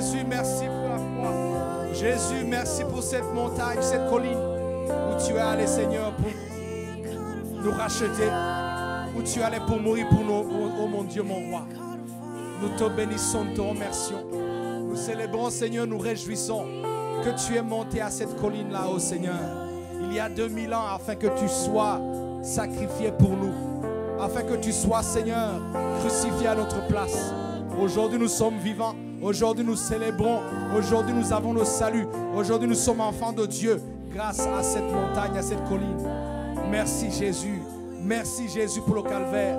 Jésus, merci pour la croix. Jésus, merci pour cette montagne, cette colline où tu es allé, Seigneur, pour nous racheter, où tu es allé pour mourir pour nous, oh mon Dieu, mon roi. Nous te bénissons, nous te remercions. Nous célébrons, Seigneur, nous réjouissons que tu es monté à cette colline-là, oh Seigneur. Il y a 2000 ans, afin que tu sois sacrifié pour nous, afin que tu sois, Seigneur, crucifié à notre place. Aujourd'hui, nous sommes vivants. Aujourd'hui, nous célébrons. Aujourd'hui, nous avons le salut. Aujourd'hui, nous sommes enfants de Dieu grâce à cette montagne, à cette colline. Merci Jésus. Merci Jésus pour le calvaire.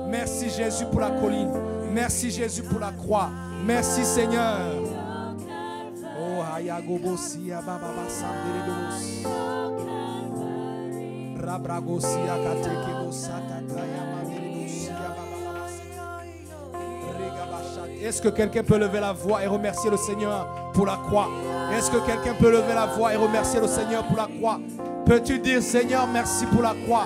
Merci Jésus pour la colline. Merci Jésus pour la croix. Merci Seigneur. Oh, Hayagobosia Baba Sanderebos. Rabragosia Katekebosata Kayamanerebusia Baba. Est-ce que quelqu'un peut lever la voix et remercier le Seigneur pour la croix? Est-ce que quelqu'un peut lever la voix et remercier le Seigneur pour la croix? Peux-tu dire Seigneur merci pour la croix?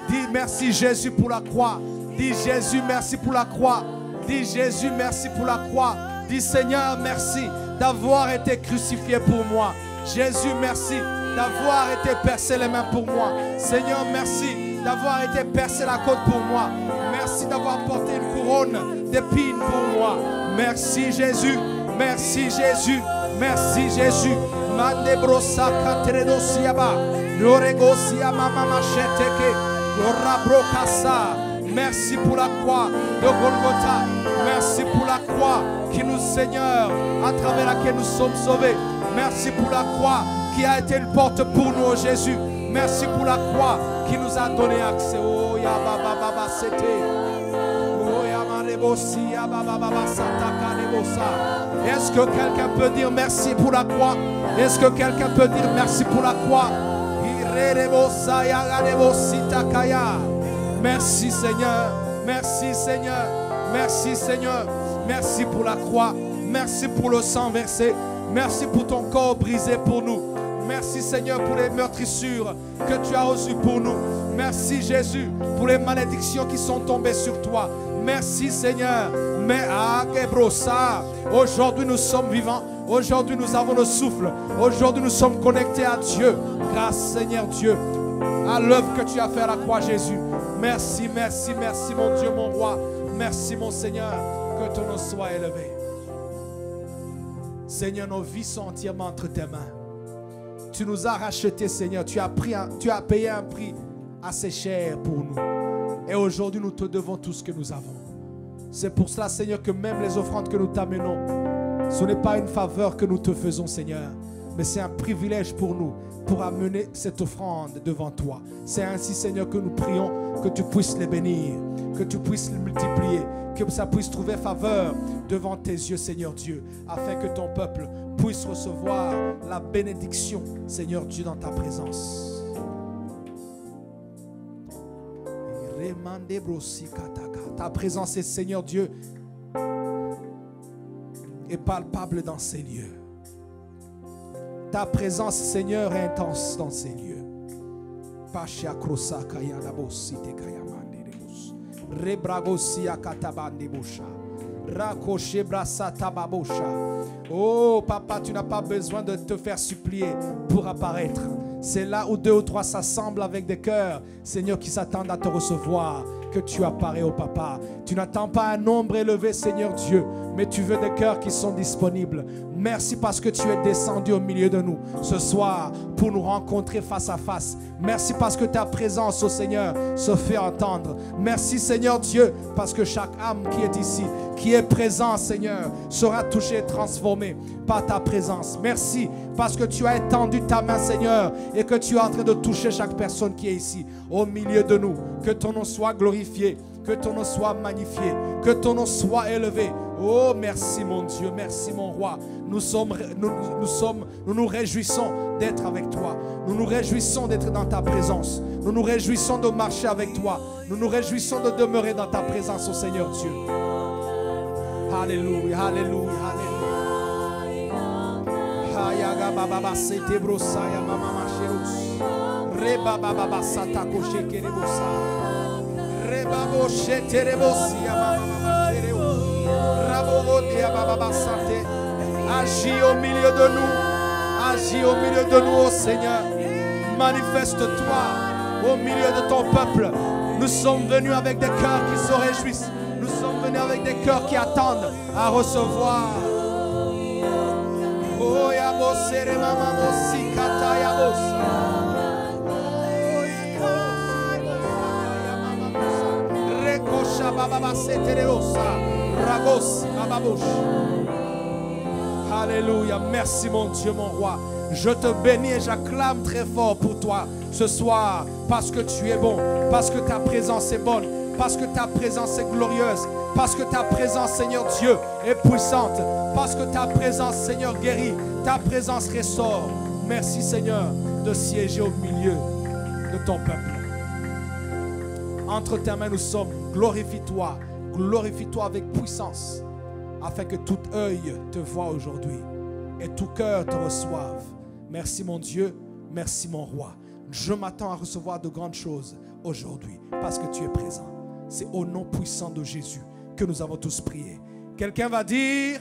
Dis merci Jésus pour la croix. Dis Jésus merci pour la croix. Dis Jésus merci pour la croix. Dis Seigneur merci d'avoir été crucifié pour moi. Jésus merci d'avoir été percé les mains pour moi. Seigneur merci d'avoir été percé la côte pour moi. Merci d'avoir porté une couronne d'épines pour moi. Merci Jésus. Merci Jésus. Merci Jésus. Mandebrosa katredosiaba. Loregosia mama macheteke. Lorabrokasa. Merci pour la croix de Golgotha. Merci pour la croix qui nous, Seigneur, à travers laquelle nous sommes sauvés. Merci pour la croix qui a été une porte pour nous, oh Jésus. Merci pour la croix qui nous a donné accès. Oh, ya baba baba c'était. Oh, ya marebosi, ya baba baba sataka lebosa. Est-ce que quelqu'un peut dire merci pour la croix? Est-ce que quelqu'un peut dire merci pour la croix? Irerebosa, ya garebosi takaya. Merci Seigneur, merci Seigneur, merci Seigneur, merci pour la croix, merci pour le sang versé, merci pour ton corps brisé pour nous, merci Seigneur pour les meurtrissures que tu as reçues pour nous, merci Jésus pour les malédictions qui sont tombées sur toi, merci Seigneur, mais aujourd'hui nous sommes vivants, aujourd'hui nous avons le souffle, aujourd'hui nous sommes connectés à Dieu, grâce Seigneur Dieu, à l'œuvre que tu as fait à la croix Jésus. Merci, merci, merci mon Dieu, mon roi. Merci mon Seigneur, que ton nom soit élevé. Seigneur, nos vies sont entièrement entre tes mains. Tu nous as rachetés, Seigneur. Tu as payé un prix assez cher pour nous. Et aujourd'hui, nous te devons tout ce que nous avons. C'est pour cela, Seigneur, que même les offrandes que nous t'amenons, ce n'est pas une faveur que nous te faisons, Seigneur, mais c'est un privilège pour nous, pour amener cette offrande devant toi. C'est ainsi, Seigneur, que nous prions que tu puisses les bénir, que tu puisses les multiplier, que ça puisse trouver faveur devant tes yeux, Seigneur Dieu, afin que ton peuple puisse recevoir la bénédiction, Seigneur Dieu, dans ta présence. Ta présence est, Seigneur Dieu, est palpable dans ces lieux. Ta présence, Seigneur, est intense dans ces lieux. Oh, papa, tu n'as pas besoin de te faire supplier pour apparaître. C'est là où 2 ou 3 s'assemblent avec des cœurs, Seigneur, qui s'attendent à te recevoir, que tu apparais, oh papa. Tu n'attends pas un nombre élevé, Seigneur Dieu, mais tu veux des cœurs qui sont disponibles. Merci parce que tu es descendu au milieu de nous ce soir pour nous rencontrer face à face. Merci parce que ta présence, oh Seigneur, se fait entendre. Merci Seigneur Dieu, parce que chaque âme qui est ici, qui est présent, Seigneur, sera touchée et transformée par ta présence. Merci parce que tu as étendu ta main, Seigneur, et que tu es en train de toucher chaque personne qui est ici, au milieu de nous. Que ton nom soit glorifié, que ton nom soit magnifié, que ton nom soit élevé. Oh, merci mon Dieu, merci mon roi. Nous nous réjouissons d'être avec toi. Nous nous réjouissons d'être dans ta présence. Nous nous réjouissons de marcher avec toi. Nous nous réjouissons de demeurer dans ta présence, oh Seigneur Dieu. Alléluia, alléluia, alléluia. Hayaga baba sete brosa ya mama macheros. Reba baba satako shekerebosa. Reba bo sheterebosi ya mama macheros. Rabo dia baba sate. Agis au milieu de nous. Agis au milieu de nous, ô Seigneur. Manifeste-toi au milieu de ton peuple. Nous sommes venus avec des cœurs qui se réjouissent. Nous sommes venus avec des cœurs qui attendent à recevoir. Oh, yabosere mama mosi kata yabosa. Rekosha baba setereosa. Ragos bababosh. Alléluia. Merci mon Dieu, mon roi. Je te bénis et j'acclame très fort pour toi ce soir parce que tu es bon, parce que ta présence est bonne, parce que ta présence est glorieuse, parce que ta présence, Seigneur Dieu, est puissante, parce que ta présence, Seigneur, guérit, ta présence restaure. Merci, Seigneur, de siéger au milieu de ton peuple. Entre tes mains nous sommes. Glorifie-toi avec puissance, afin que tout œil te voie aujourd'hui et tout cœur te reçoive. Merci mon Dieu, merci mon roi. Je m'attends à recevoir de grandes choses aujourd'hui parce que tu es présent. C'est au nom puissant de Jésus que nous avons tous prié. Quelqu'un va dire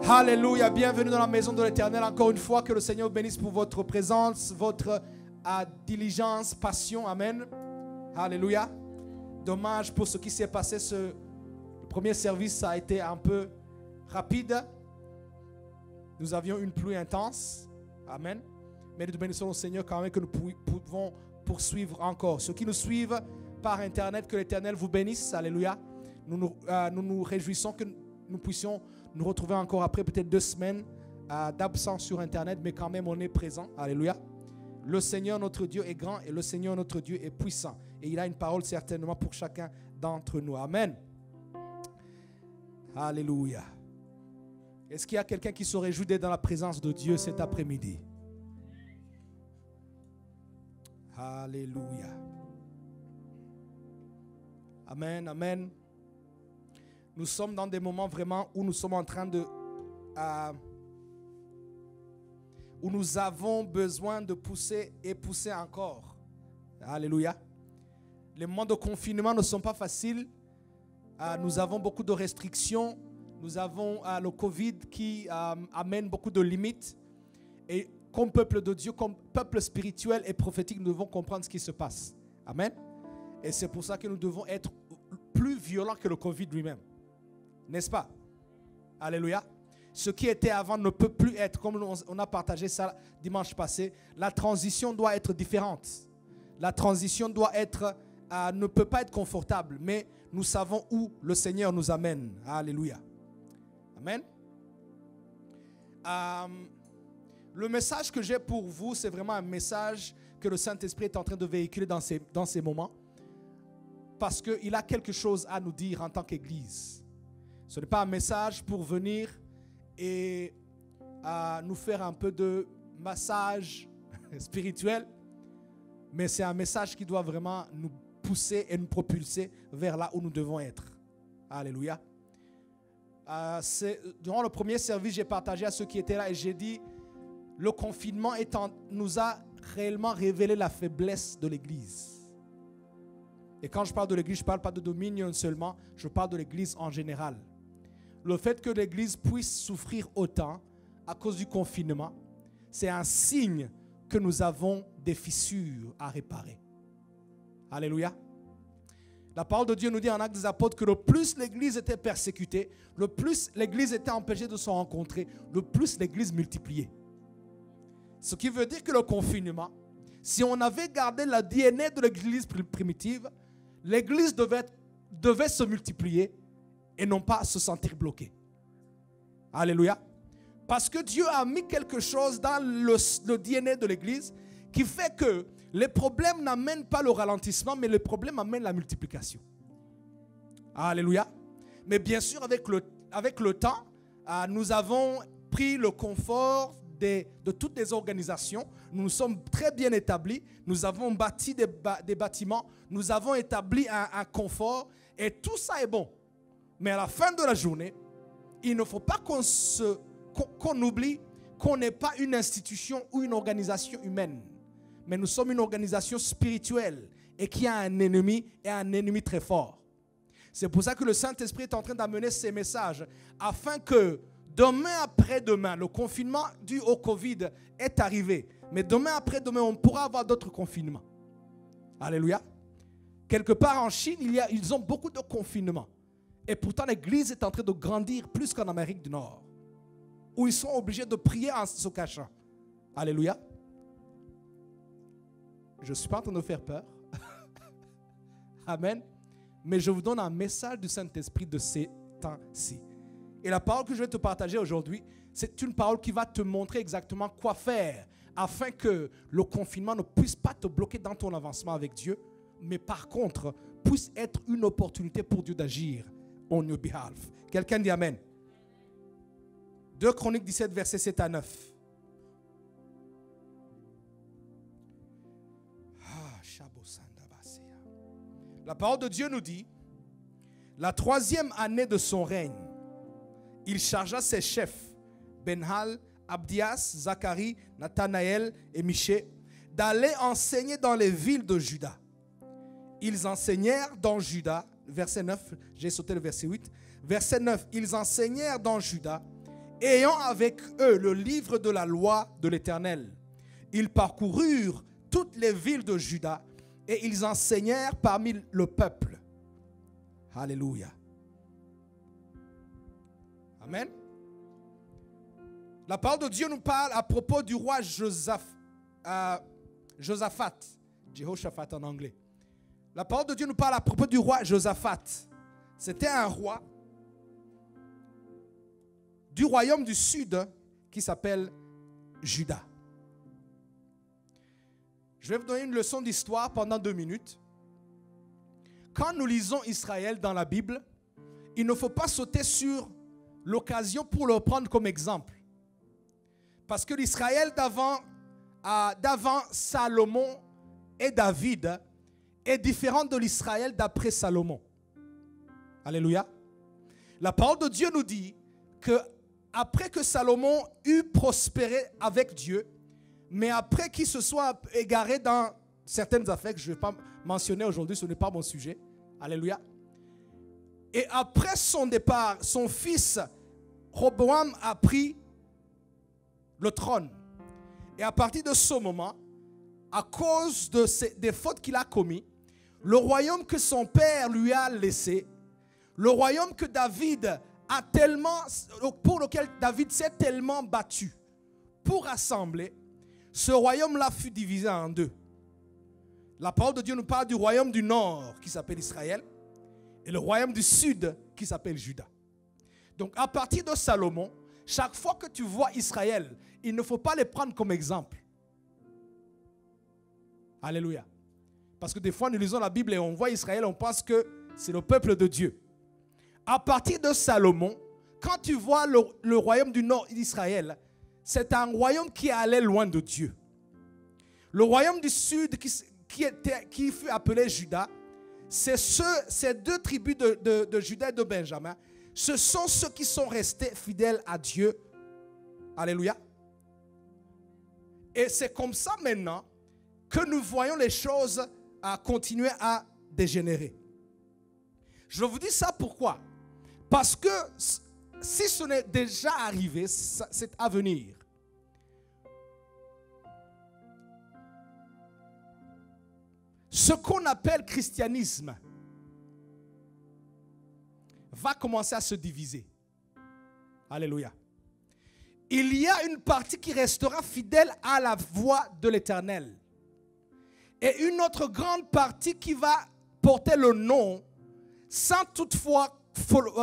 Alléluia, bienvenue dans la maison de l'Éternel. Encore une fois, que le Seigneur bénisse pour votre présence, votre diligence, passion. Amen. Alléluia. Dommage pour ce qui s'est passé. Le premier service a été un peu rapide. Nous avions une pluie intense. Amen. Mais nous bénissons le Seigneur quand même que nous pouvons poursuivre encore. Ceux qui nous suivent par Internet, que l'Éternel vous bénisse. Alléluia. Nous nous réjouissons que nous puissions nous retrouver encore après peut-être 2 semaines d'absence sur Internet, mais quand même on est présent. Alléluia. Le Seigneur notre Dieu est grand et le Seigneur notre Dieu est puissant. Et il a une parole certainement pour chacun d'entre nous. Amen. Alléluia. Est-ce qu'il y a quelqu'un qui se réjouit d'être dans la présence de Dieu cet après-midi? Alléluia. Amen, amen. Nous sommes dans des moments vraiment où nous sommes en train de... où nous avons besoin de pousser et pousser encore. Alléluia. Les moments de confinement ne sont pas faciles. Nous avons beaucoup de restrictions. Nous avons le Covid qui amène beaucoup de limites. Et comme peuple de Dieu, comme peuple spirituel et prophétique, nous devons comprendre ce qui se passe. Amen. Et c'est pour ça que nous devons être plus violents que le Covid lui-même. N'est-ce pas? Alléluia. Ce qui était avant ne peut plus être, comme on a partagé ça dimanche passé. La transition doit être différente. La transition doit être, ne peut pas être confortable, mais nous savons où le Seigneur nous amène. Alléluia. Amen. Le message que j'ai pour vous, c'est vraiment un message que le Saint-Esprit est en train de véhiculer dans ces moments. Parce qu'il a quelque chose à nous dire en tant qu'Église. Ce n'est pas un message pour venir et nous faire un peu de massage spirituel, mais c'est un message qui doit vraiment nous pousser et nous propulser vers là où nous devons être. Alléluia. Durant le premier service, j'ai partagé à ceux qui étaient là et j'ai dit, le confinement nous a réellement révélé la faiblesse de l'Église. Et quand je parle de l'Église, je ne parle pas de Dominion seulement, je parle de l'Église en général. Le fait que l'Église puisse souffrir autant à cause du confinement, c'est un signe que nous avons des fissures à réparer. Alléluia. La parole de Dieu nous dit en Actes des Apôtres que le plus l'Église était persécutée, le plus l'Église était empêchée de se rencontrer, le plus l'Église multipliait. Ce qui veut dire que le confinement, si on avait gardé la DNA de l'Église primitive, l'Église devait se multiplier et non pas se sentir bloquée. Alléluia. Parce que Dieu a mis quelque chose dans le DNA de l'Église qui fait que les problèmes n'amènent pas le ralentissement, mais les problèmes amènent la multiplication. Alléluia. Mais bien sûr, avec le temps, nous avons pris le confort de toutes les organisations. Nous sommes très bien établis. Nous avons bâti des bâtiments. Nous avons établi un confort. Et tout ça est bon. Mais à la fin de la journée, il ne faut pas qu'on oublie qu'on n'est pas une institution ou une organisation humaine. Mais nous sommes une organisation spirituelle et qui a un ennemi et un ennemi très fort. C'est pour ça que le Saint-Esprit est en train d'amener ces messages afin que Demain après-demain, le confinement dû au Covid est arrivé. Mais demain après-demain, on pourra avoir d'autres confinements. Alléluia. Quelque part en Chine, ils ont beaucoup de confinements. Et pourtant, l'Église est en train de grandir plus qu'en Amérique du Nord, où ils sont obligés de prier en se cachant. Alléluia. Je ne suis pas en train de faire peur. Amen. Mais je vous donne un message du Saint-Esprit de ces temps-ci. Et la parole que je vais te partager aujourd'hui, c'est une parole qui va te montrer exactement quoi faire afin que le confinement ne puisse pas te bloquer dans ton avancement avec Dieu, mais par contre, puisse être une opportunité pour Dieu d'agir on your behalf. Quelqu'un dit Amen. 2 Chroniques 17, versets 7 à 9. La parole de Dieu nous dit, la 3e année de son règne, il chargea ses chefs, Benhal, Abdias, Zacharie, Nathanaël et Michée, d'aller enseigner dans les villes de Juda. Ils enseignèrent dans Juda, verset 9, j'ai sauté le verset 8, verset 9, ils enseignèrent dans Juda, ayant avec eux le livre de la loi de l'Éternel. Ils parcoururent toutes les villes de Juda et ils enseignèrent parmi le peuple. Alléluia. Amen. La parole de Dieu nous parle à propos du roi Josaphat. Jehoshaphat en anglais. La parole de Dieu nous parle à propos du roi Josaphat. C'était un roi du royaume du sud qui s'appelle Juda. Je vais vous donner une leçon d'histoire pendant 2 minutes. Quand nous lisons Israël dans la Bible, il ne faut pas sauter sur l'occasion pour le prendre comme exemple. Parce que l'Israël d'avant Salomon et David est différent de l'Israël d'après Salomon. Alléluia. La parole de Dieu nous dit que après que Salomon eut prospéré avec Dieu, mais après qu'il se soit égaré dans certaines affaires que je ne vais pas mentionner aujourd'hui, ce n'est pas mon sujet. Alléluia. Et après son départ, son fils Roboam a pris le trône. Et à partir de ce moment, à cause des fautes qu'il a commises, le royaume que son père lui a laissé, le royaume que David a tellement, pour lequel David s'est tellement battu pour rassembler, ce royaume-là fut divisé en 2. La parole de Dieu nous parle du royaume du nord qui s'appelle Israël et le royaume du sud qui s'appelle Juda. Donc à partir de Salomon, chaque fois que tu vois Israël, il ne faut pas les prendre comme exemple. Alléluia. Parce que des fois nous lisons la Bible et on voit Israël, on pense que c'est le peuple de Dieu. À partir de Salomon, quand tu vois le royaume du nord d'Israël, c'est un royaume qui allait loin de Dieu. Le royaume du sud qui fut appelé Juda, c'est ces 2 tribus de Juda et de Benjamin. Ce sont ceux qui sont restés fidèles à Dieu. Alléluia. Et c'est comme ça maintenant que nous voyons les choses à continuer à dégénérer. Je vous dis ça pourquoi? Parce que si ce n'est déjà arrivé, c'est à venir. Ce qu'on appelle christianisme va commencer à se diviser. Alléluia. Il y a une partie qui restera fidèle à la voix de l'Éternel. Et une autre grande partie qui va porter le nom sans toutefois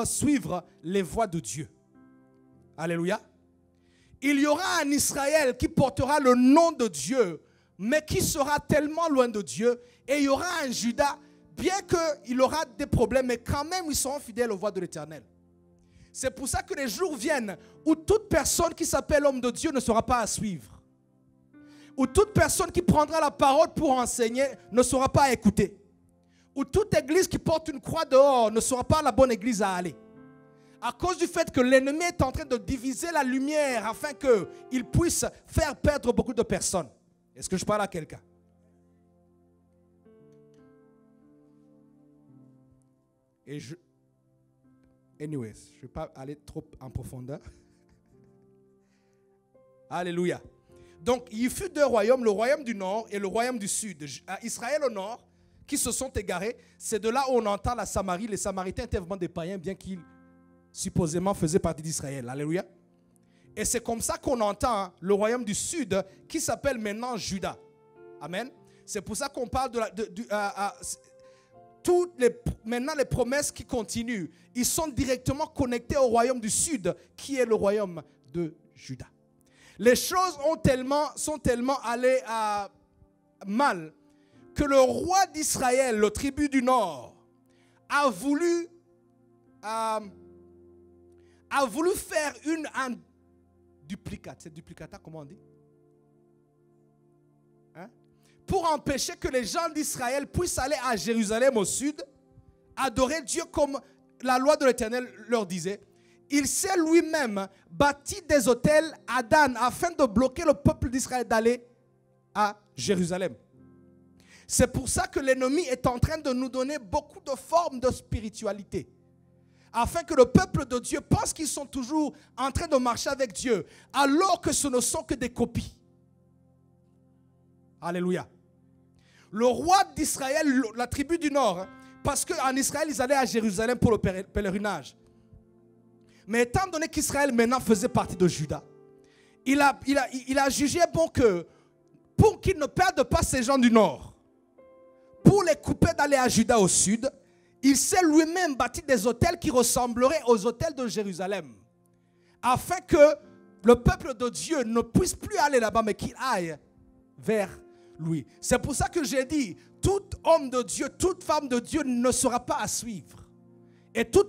suivre les voies de Dieu. Alléluia. Il y aura un Israël qui portera le nom de Dieu, mais qui sera tellement loin de Dieu. Et il y aura un Juda, bien qu'il aura des problèmes, mais quand même ils seront fidèles aux voies de l'Éternel. C'est pour ça que les jours viennent où toute personne qui s'appelle homme de Dieu ne sera pas à suivre. Où toute personne qui prendra la parole pour enseigner ne sera pas à écouter. Où toute église qui porte une croix dehors ne sera pas la bonne église à aller. À cause du fait que l'ennemi est en train de diviser la lumière afin qu'il puisse faire perdre beaucoup de personnes. Est-ce que je parle à quelqu'un? Et anyways, je ne vais pas aller trop en profondeur. Alléluia. Donc, il fut deux royaumes, le royaume du nord et le royaume du sud. Israël au nord, qui se sont égarés, c'est de là où on entend la Samarie. Les Samaritains étaient vraiment des païens, bien qu'ils supposément faisaient partie d'Israël. Alléluia. Et c'est comme ça qu'on entend le royaume du sud, qui s'appelle maintenant Juda. Amen. C'est pour ça qu'on parle maintenant les promesses qui continuent, ils sont directement connectés au royaume du sud, qui est le royaume de Juda. Les choses sont tellement allées mal que le roi d'Israël, le tribu du nord, a voulu faire un duplicate. C'est duplicata, comment on dit? Hein? Pour empêcher que les gens d'Israël puissent aller à Jérusalem au sud, adorer Dieu comme la loi de l'Éternel leur disait. Il s'est lui-même bâti des autels à Dan afin de bloquer le peuple d'Israël d'aller à Jérusalem. C'est pour ça que l'ennemi est en train de nous donner beaucoup de formes de spiritualité. Afin que le peuple de Dieu pense qu'ils sont toujours en train de marcher avec Dieu, alors que ce ne sont que des copies. Alléluia. Le roi d'Israël, la tribu du nord, parce qu'en Israël, ils allaient à Jérusalem pour le pèlerinage. Mais étant donné qu'Israël maintenant faisait partie de Juda, il a jugé bon que pour qu'ils ne perdent pas ces gens du nord, pour les couper d'aller à Juda au sud, il s'est lui-même bâti des hôtels qui ressembleraient aux hôtels de Jérusalem, afin que le peuple de Dieu ne puisse plus aller là-bas, mais qu'il aille vers lui. C'est pour ça que j'ai dit, tout homme de Dieu, toute femme de Dieu ne sera pas à suivre. Et tout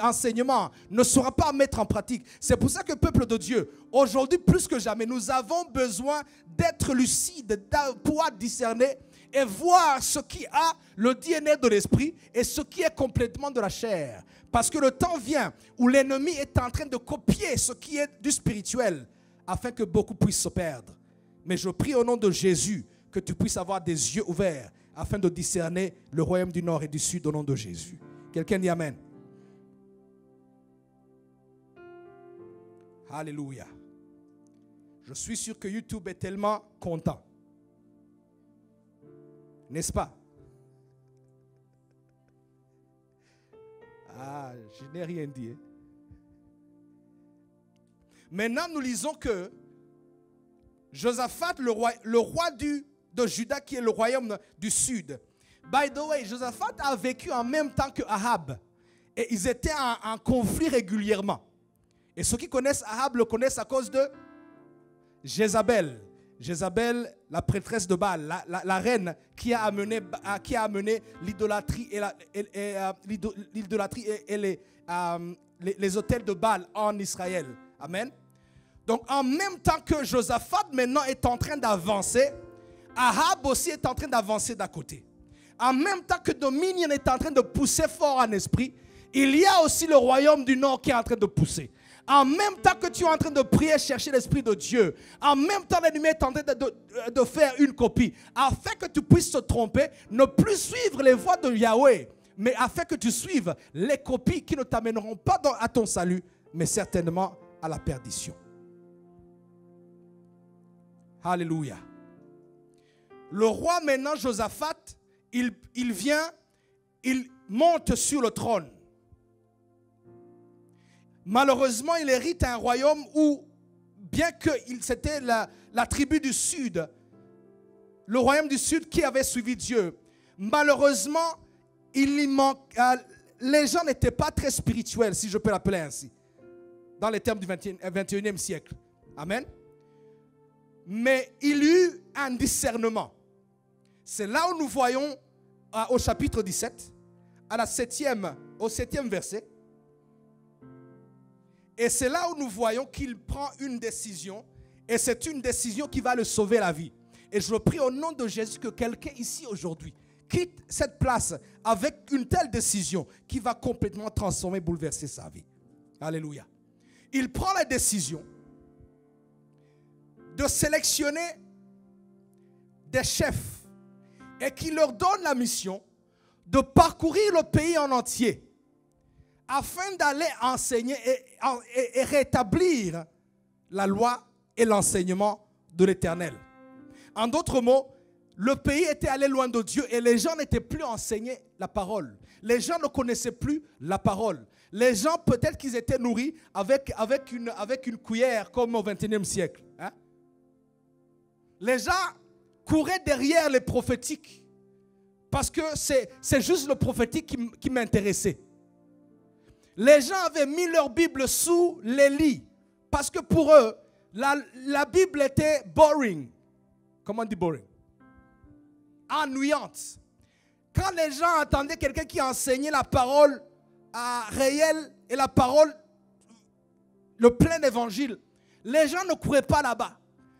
enseignement ne sera pas à mettre en pratique. C'est pour ça que le peuple de Dieu, aujourd'hui plus que jamais, nous avons besoin d'être lucides, de pouvoir discerner et voir ce qui a le DNA de l'esprit et ce qui est complètement de la chair. Parce que le temps vient où l'ennemi est en train de copier ce qui est du spirituel afin que beaucoup puissent se perdre. Mais je prie au nom de Jésus que tu puisses avoir des yeux ouverts afin de discerner le royaume du nord et du sud au nom de Jésus. Quelqu'un dit Amen. Alléluia. Je suis sûr que YouTube est tellement content. N'est-ce pas? Ah, je n'ai rien dit. Maintenant, nous lisons que Josaphat, le roi de Juda, qui est le royaume du sud. By the way, Josaphat a vécu en même temps que Ahab. Et ils étaient en conflit régulièrement. Et ceux qui connaissent Ahab le connaissent à cause de Jézabel. Jézabel, la prêtresse de Baal, la reine qui a amené l'idolâtrie et les autels de Baal en Israël. Amen. Donc en même temps que Josaphat maintenant est en train d'avancer, Ahab aussi est en train d'avancer d'à côté. En même temps que Dominion est en train de pousser fort en esprit, il y a aussi le royaume du nord qui est en train de pousser. En même temps que tu es en train de prier, chercher l'Esprit de Dieu, en même temps l'ennemi est en train de faire une copie, afin que tu puisses te tromper, ne plus suivre les voies de Yahweh, mais afin que tu suives les copies qui ne t'amèneront pas à ton salut, mais certainement à la perdition. Alléluia. Le roi maintenant, Josaphat, il monte sur le trône. Malheureusement, il hérite un royaume où, bien que c'était la tribu du sud, le royaume du sud qui avait suivi Dieu, malheureusement, les gens n'étaient pas très spirituels, si je peux l'appeler ainsi, dans les termes du 21e siècle. Amen. Mais il eut un discernement. C'est là où nous voyons au chapitre 17, au 7e verset. Et c'est là où nous voyons qu'il prend une décision. Et c'est une décision qui va le sauver la vie. Et je prie au nom de Jésus que quelqu'un ici aujourd'hui quitte cette place avec une telle décision qui va complètement transformer, bouleverser sa vie. Alléluia. Il prend la décision de sélectionner des chefs et qui leur donne la mission de parcourir le pays en entier afin d'aller enseigner et rétablir la loi et l'enseignement de l'Éternel. En d'autres mots, le pays était allé loin de Dieu et les gens n'étaient plus enseignés la parole. Les gens ne connaissaient plus la parole. Les gens, peut-être qu'ils étaient nourris avec une cuillère comme au XXIe siècle. Hein? Les gens couraient derrière les prophétiques parce que c'est juste le prophétique qui m'intéressait. Les gens avaient mis leur Bible sous les lits parce que pour eux, la Bible était boring. Comment on dit boring? Ennuyante. Quand les gens entendaient quelqu'un qui enseignait la parole réelle et la parole, le plein évangile, les gens ne couraient pas là-bas.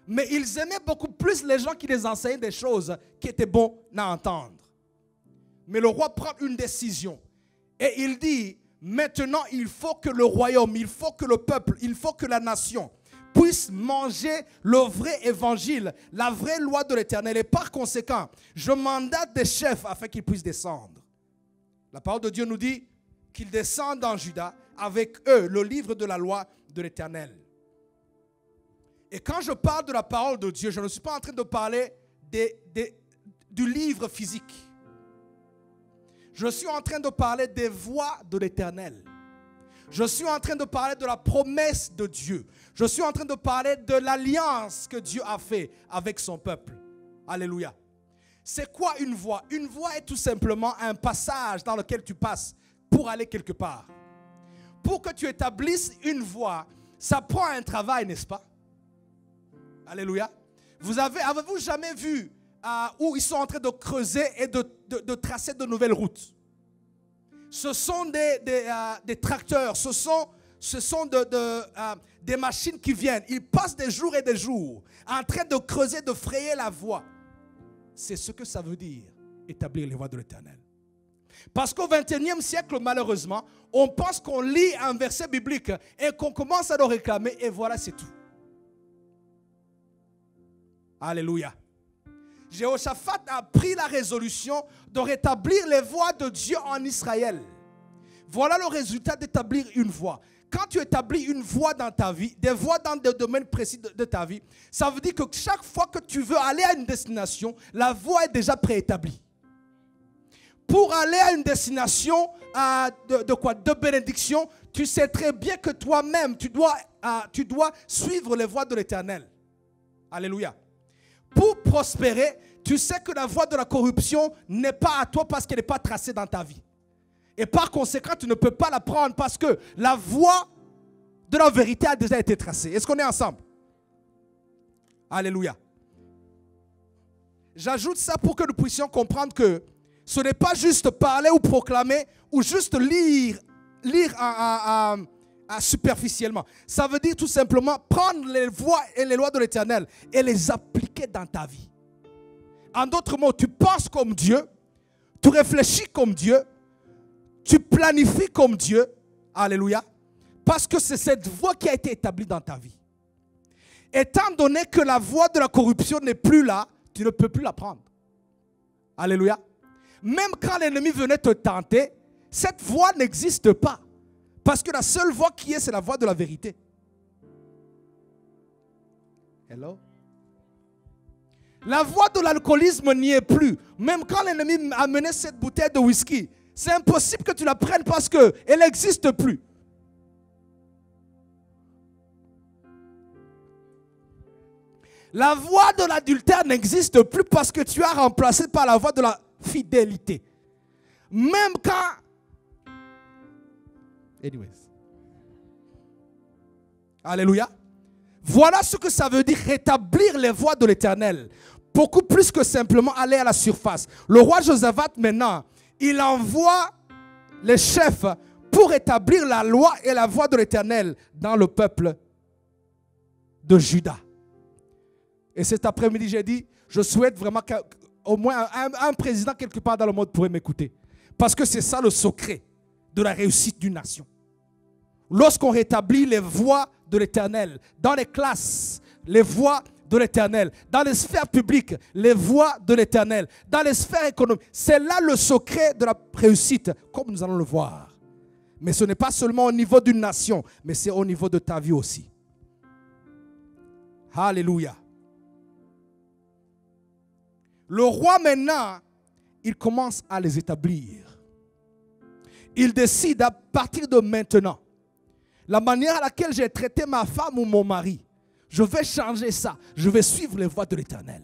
Mais ils aimaient beaucoup plus les gens qui les enseignaient des choses qui étaient bonnes à entendre. Mais le roi prend une décision. Et il dit, maintenant il faut que le royaume, il faut que le peuple, il faut que la nation puisse manger le vrai évangile, la vraie loi de l'Éternel. Et par conséquent, je mandate des chefs afin qu'ils puissent descendre. La parole de Dieu nous dit qu'ils descendent en Juda avec eux le livre de la loi de l'Éternel. Et quand je parle de la parole de Dieu, je ne suis pas en train de parler du livre physique. Je suis en train de parler des voies de l'Éternel. Je suis en train de parler de la promesse de Dieu. Je suis en train de parler de l'alliance que Dieu a fait avec son peuple. Alléluia. C'est quoi une voie? Une voie est tout simplement un passage dans lequel tu passes pour aller quelque part. Pour que tu établisses une voie, ça prend un travail, n'est-ce pas? Alléluia. Avez-vous jamais vu où ils sont en train de creuser et de tracer de nouvelles routes? Ce sont des tracteurs, ce sont des machines qui viennent. Ils passent des jours et des jours en train de creuser, de frayer la voie. C'est ce que ça veut dire, établir les voies de l'Éternel. Parce qu'au XXIe siècle, malheureusement, on pense qu'on lit un verset biblique et qu'on commence à le réclamer et voilà, c'est tout. Alléluia. Jéhoshaphat a pris la résolution de rétablir les voies de Dieu en Israël. Voilà le résultat d'établir une voie. Quand tu établis une voie dans ta vie, des voies dans des domaines précis de ta vie, ça veut dire que chaque fois que tu veux aller à une destination, la voie est déjà préétablie. Pour aller à une destination de bénédiction, tu sais très bien que toi-même, tu dois suivre les voies de l'Éternel. Alléluia. Pour prospérer, tu sais que la voie de la corruption n'est pas à toi parce qu'elle n'est pas tracée dans ta vie. Et par conséquent, tu ne peux pas la prendre parce que la voie de la vérité a déjà été tracée. Est-ce qu'on est ensemble? Alléluia. J'ajoute ça pour que nous puissions comprendre que ce n'est pas juste parler ou proclamer ou juste lire superficiellement. Ça veut dire tout simplement prendre les voies et les lois de l'Éternel et les appliquer dans ta vie. En d'autres mots, tu penses comme Dieu, tu réfléchis comme Dieu, tu planifies comme Dieu. Alléluia. Parce que c'est cette voie qui a été établie dans ta vie. Étant donné que la voie de la corruption n'est plus là, tu ne peux plus la prendre. Alléluia. Même quand l'ennemi venait te tenter, cette voie n'existe pas. Parce que la seule voie qui est, c'est la voie de la vérité. Hello? La voie de l'alcoolisme n'y est plus. Même quand l'ennemi amenait cette bouteille de whisky, c'est impossible que tu la prennes parce qu'elle n'existe plus. La voie de l'adultère n'existe plus parce que tu as remplacé par la voie de la fidélité. Même quand... Anyways. Alléluia. Voilà ce que ça veut dire rétablir les voies de l'Éternel. Beaucoup plus que simplement aller à la surface. Le roi Josaphat maintenant, il envoie les chefs pour établir la loi et la voie de l'Éternel dans le peuple de Juda. Et cet après-midi, j'ai dit, je souhaite vraiment qu'au moins un président quelque part dans le monde pourrait m'écouter. Parce que c'est ça le secret de la réussite d'une nation. Lorsqu'on rétablit les voies de l'Éternel, dans les classes, les voies de l'Éternel, dans les sphères publiques, les voies de l'Éternel, dans les sphères économiques, c'est là le secret de la réussite, comme nous allons le voir. Mais ce n'est pas seulement au niveau d'une nation, mais c'est au niveau de ta vie aussi. Alléluia. Le roi maintenant, il commence à les établir. Il décide à partir de maintenant, la manière à laquelle j'ai traité ma femme ou mon mari, je vais changer ça. Je vais suivre les voies de l'Éternel.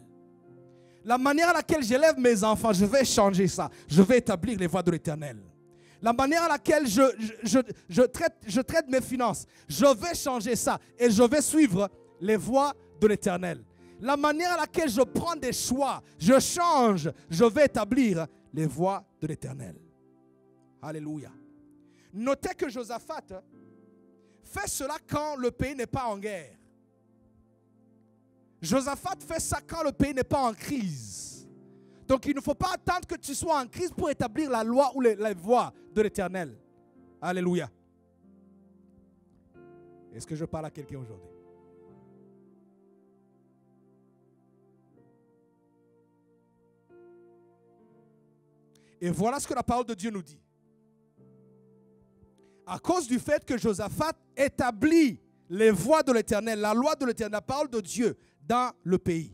La manière à laquelle j'élève mes enfants, je vais changer ça. Je vais établir les voies de l'Éternel. La manière à laquelle je traite mes finances, je vais changer ça. Et je vais suivre les voies de l'Éternel. La manière à laquelle je prends des choix, je change, je vais établir les voies de l'Éternel. Alléluia. Notez que Josaphat fait cela quand le pays n'est pas en guerre. Josaphat fait ça quand le pays n'est pas en crise. Donc il ne faut pas attendre que tu sois en crise pour établir la loi ou les voies de l'Éternel. Alléluia. Est-ce que je parle à quelqu'un aujourd'hui? Et voilà ce que la parole de Dieu nous dit. À cause du fait que Josaphat établit les voies de l'Éternel, la loi de l'Éternel, la parole de Dieu dans le pays.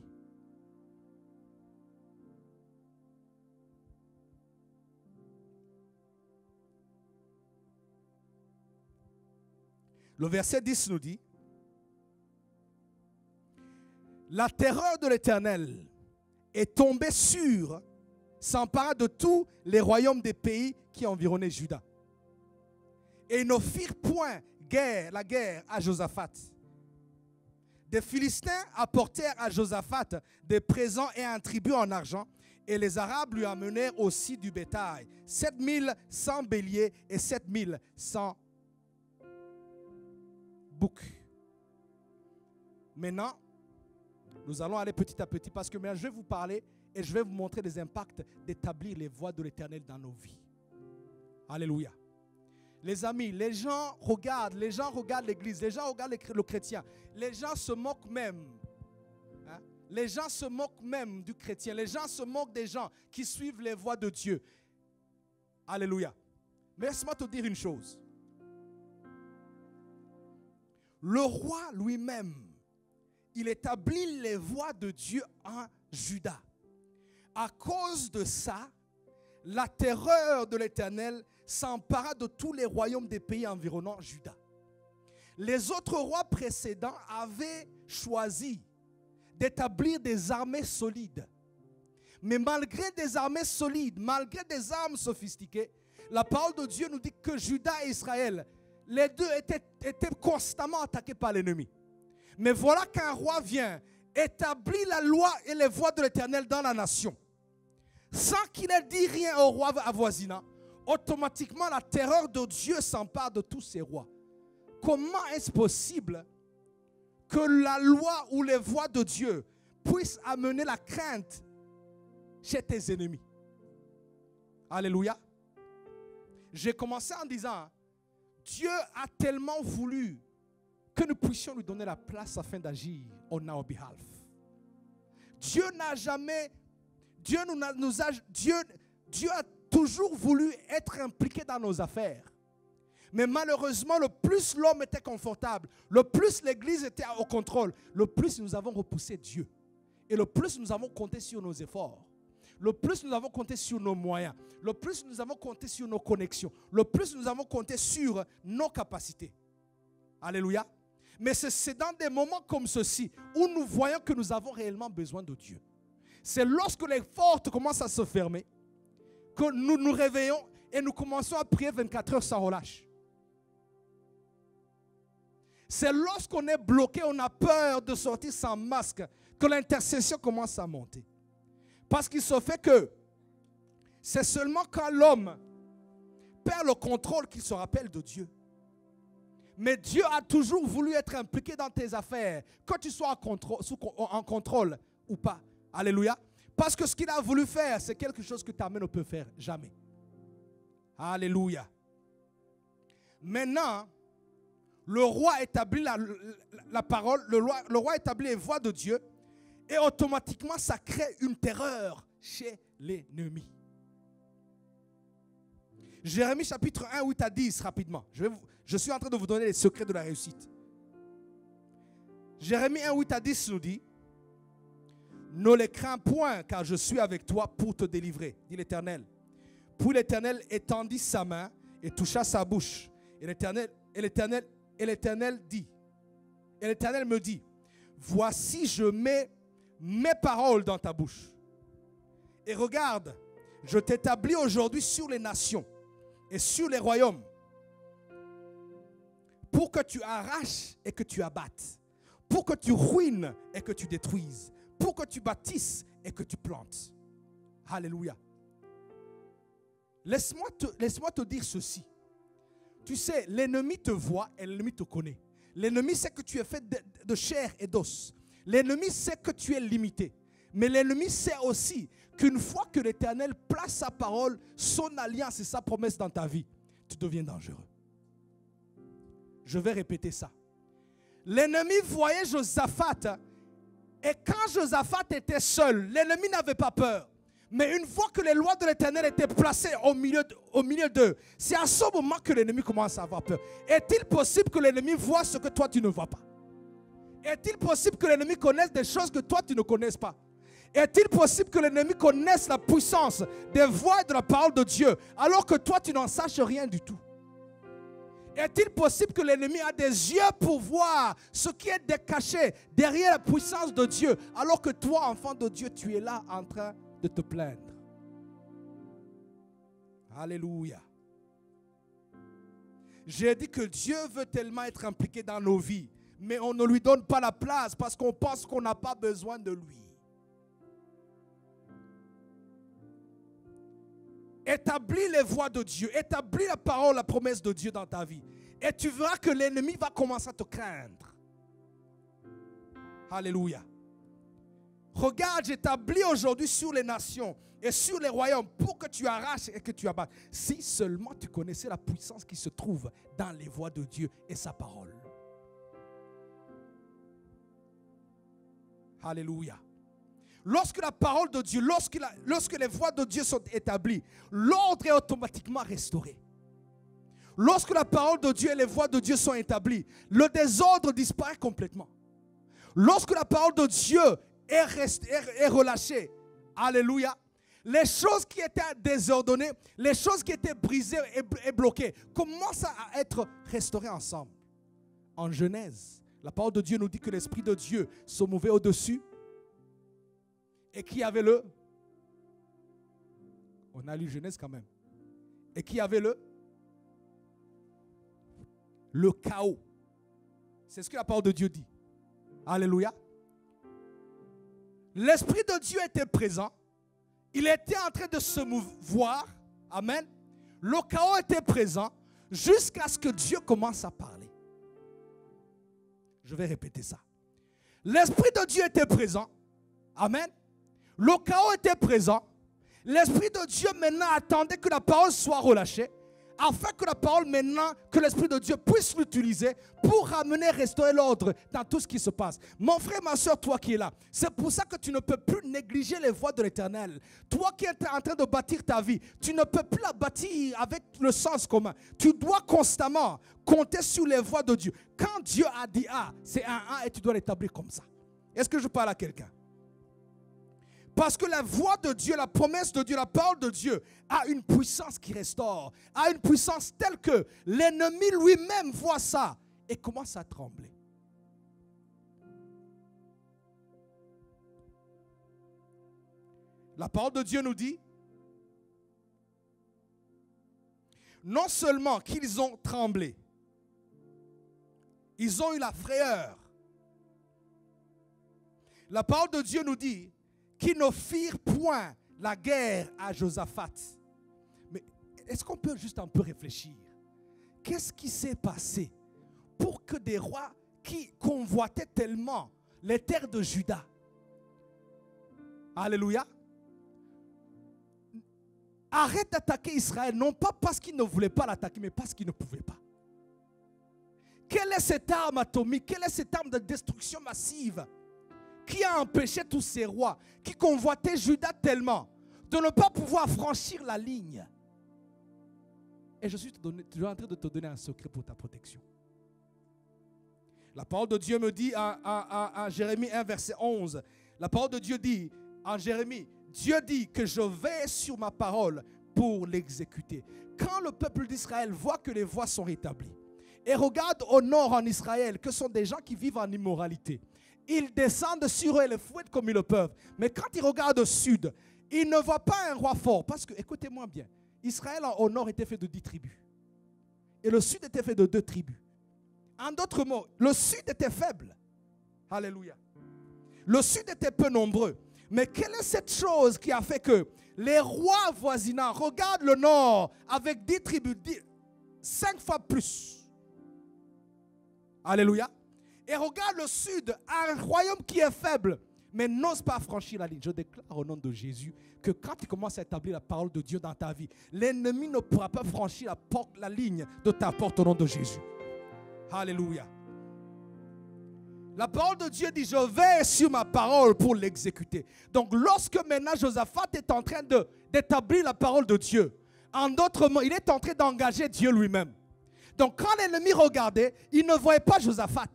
Le verset 10 nous dit: la terreur de l'Éternel est tombée sur, s'empara de tous les royaumes des pays qui environnaient Juda. Et ils ne firent point la guerre à Josaphat. Des Philistins apportèrent à Josaphat des présents et un tribut en argent, et les Arabes lui amenèrent aussi du bétail, 7100 béliers et 7100 boucs. Maintenant, nous allons aller petit à petit parce que maintenant je vais vous parler et je vais vous montrer les impacts d'établir les voies de l'Éternel dans nos vies. Alléluia. Les amis, les gens regardent l'église, les gens regardent le chrétien. Les gens se moquent même. Hein? Les gens se moquent même du chrétien. Les gens se moquent des gens qui suivent les voies de Dieu. Alléluia. Mais laisse-moi te dire une chose. Le roi lui-même, il établit les voies de Dieu en Juda. À cause de ça, la terreur de l'Éternel s'empara de tous les royaumes des pays environnant Juda. Les autres rois précédents avaient choisi d'établir des armées solides. Mais malgré des armées solides, malgré des armes sophistiquées, la parole de Dieu nous dit que Juda et Israël, les deux étaient constamment attaqués par l'ennemi. Mais voilà qu'un roi vient établir la loi et les voies de l'Éternel dans la nation. Sans qu'il ait dit rien au roi avoisinant, automatiquement la terreur de Dieu s'empare de tous ces rois. Comment est-ce possible que la loi ou les voies de Dieu puissent amener la crainte chez tes ennemis? Alléluia. J'ai commencé en disant, Dieu a tellement voulu que nous puissions lui donner la place afin d'agir on our behalf. Dieu n'a jamais, Dieu a toujours voulu être impliqué dans nos affaires. Mais malheureusement, le plus l'homme était confortable, le plus l'église était au contrôle, le plus nous avons repoussé Dieu. Et le plus nous avons compté sur nos efforts. Le plus nous avons compté sur nos moyens. Le plus nous avons compté sur nos connexions. Le plus nous avons compté sur nos capacités. Alléluia. Mais c'est dans des moments comme ceci où nous voyons que nous avons réellement besoin de Dieu. C'est lorsque les portes commencent à se fermer que nous nous réveillons et nous commençons à prier 24 heures sans relâche. C'est lorsqu'on est bloqué, on a peur de sortir sans masque, que l'intercession commence à monter. Parce qu'il se fait que c'est seulement quand l'homme perd le contrôle qu'il se rappelle de Dieu. Mais Dieu a toujours voulu être impliqué dans tes affaires, que tu sois en contrôle ou pas. Alléluia. Parce que ce qu'il a voulu faire, c'est quelque chose que ta main ne peut faire jamais. Alléluia. Maintenant, le roi établit la parole, le roi établit les voies de Dieu et automatiquement ça crée une terreur chez l'ennemi. Jérémie chapitre 1, 8 à 10, rapidement. Je suis en train de vous donner les secrets de la réussite. Jérémie 1, 8 à 10 nous dit, ne les crains point, car je suis avec toi pour te délivrer, dit l'Éternel. Puis l'Éternel étendit sa main et toucha sa bouche. Et l'Éternel dit, et l'Éternel me dit, voici je mets mes paroles dans ta bouche. Et regarde, je t'établis aujourd'hui sur les nations et sur les royaumes pour que tu arraches et que tu abattes, pour que tu ruines et que tu détruises, pour que tu bâtisses et que tu plantes. Alléluia. Laisse-moi te dire ceci. Tu sais, l'ennemi te voit et l'ennemi te connaît. L'ennemi sait que tu es fait de chair et d'os. L'ennemi sait que tu es limité. Mais l'ennemi sait aussi qu'une fois que l'Éternel place sa parole, son alliance et sa promesse dans ta vie, tu deviens dangereux. Je vais répéter ça. L'ennemi voyait Josaphat et quand Josaphat était seul, l'ennemi n'avait pas peur. Mais une fois que les lois de l'Éternel étaient placées au milieu d'eux, c'est à ce moment que l'ennemi commence à avoir peur. Est-il possible que l'ennemi voit ce que toi tu ne vois pas? Est-il possible que l'ennemi connaisse des choses que toi tu ne connaisses pas? Est-il possible que l'ennemi connaisse la puissance des voix et de la parole de Dieu alors que toi tu n'en saches rien du tout? Est-il possible que l'ennemi a des yeux pour voir ce qui est caché derrière la puissance de Dieu alors que toi, enfant de Dieu, tu es là en train de te plaindre? Alléluia. J'ai dit que Dieu veut tellement être impliqué dans nos vies, mais on ne lui donne pas la place parce qu'on pense qu'on n'a pas besoin de lui. Établis les voies de Dieu, établis la parole, la promesse de Dieu dans ta vie. Et tu verras que l'ennemi va commencer à te craindre. Alléluia. Regarde, j'établis aujourd'hui sur les nations et sur les royaumes pour que tu arraches et que tu abattes. Si seulement tu connaissais la puissance qui se trouve dans les voies de Dieu et sa parole. Alléluia. Lorsque la parole de Dieu, lorsque les voies de Dieu sont établies, l'ordre est automatiquement restauré. Lorsque la parole de Dieu et les voies de Dieu sont établies, le désordre disparaît complètement. Lorsque la parole de Dieu est relâchée, alléluia, les choses qui étaient désordonnées, les choses qui étaient brisées et bloquées, commencent à être restaurées ensemble. En Genèse, la parole de Dieu nous dit que l'Esprit de Dieu se mouvait au-dessus. Et qui avait on a lu Genèse quand même. Et qui avait le chaos. C'est ce que la parole de Dieu dit. Alléluia. L'Esprit de Dieu était présent. Il était en train de se mouvoir. Amen. Le chaos était présent jusqu'à ce que Dieu commence à parler. Je vais répéter ça. L'Esprit de Dieu était présent. Amen. Le chaos était présent. L'Esprit de Dieu maintenant attendait que la parole soit relâchée afin que la parole maintenant, que l'Esprit de Dieu puisse l'utiliser pour ramener, restaurer l'ordre dans tout ce qui se passe. Mon frère, ma soeur, toi qui es là, c'est pour ça que tu ne peux plus négliger les voies de l'Éternel. Toi qui es en train de bâtir ta vie, tu ne peux plus la bâtir avec le sens commun. Tu dois constamment compter sur les voies de Dieu. Quand Dieu a dit A, c'est un A et tu dois l'établir comme ça. Est-ce que je parle à quelqu'un? Parce que la voix de Dieu, la promesse de Dieu, la parole de Dieu a une puissance qui restaure, a une puissance telle que l'ennemi lui-même voit ça et commence à trembler. La parole de Dieu nous dit, non seulement qu'ils ont tremblé, ils ont eu la frayeur. La parole de Dieu nous dit qu'ils ne firent point la guerre à Josaphat. Mais est-ce qu'on peut juste un peu réfléchir? Qu'est-ce qui s'est passé pour que des rois qui convoitaient tellement les terres de Juda, alléluia, arrêtent d'attaquer Israël, non pas parce qu'ils ne voulaient pas l'attaquer, mais parce qu'ils ne pouvaient pas? Quelle est cette arme atomique? Quelle est cette arme de destruction massive qui a empêché tous ces rois qui convoitaient Juda tellement de ne pas pouvoir franchir la ligne? Et je suis en train de te donner un secret pour ta protection. La parole de Dieu me dit en Jérémie 1, verset 11, la parole de Dieu dit en Jérémie, Dieu dit que je vais sur ma parole pour l'exécuter. Quand le peuple d'Israël voit que les voies sont rétablies et regarde au nord en Israël que ce sont des gens qui vivent en immoralité, ils descendent sur eux et les fouettent comme ils le peuvent. Mais quand ils regardent au sud, ils ne voient pas un roi fort. Parce que, écoutez-moi bien, Israël au nord était fait de 10 tribus. Et le sud était fait de 2 tribus. En d'autres mots, le sud était faible. Alléluia. Le sud était peu nombreux. Mais quelle est cette chose qui a fait que les rois voisinants regardent le nord avec 10 tribus, 5 fois plus. Alléluia. Et regarde le sud, un royaume qui est faible, mais n'ose pas franchir la ligne. Je déclare au nom de Jésus que quand tu commences à établir la parole de Dieu dans ta vie, l'ennemi ne pourra pas franchir la ligne de ta porte au nom de Jésus. Alléluia. La parole de Dieu dit, je vais sur ma parole pour l'exécuter. Donc lorsque maintenant Josaphat est en train d'établir la parole de Dieu, en d'autres mots, il est en train d'engager Dieu lui-même. Donc quand l'ennemi regardait, il ne voyait pas Josaphat.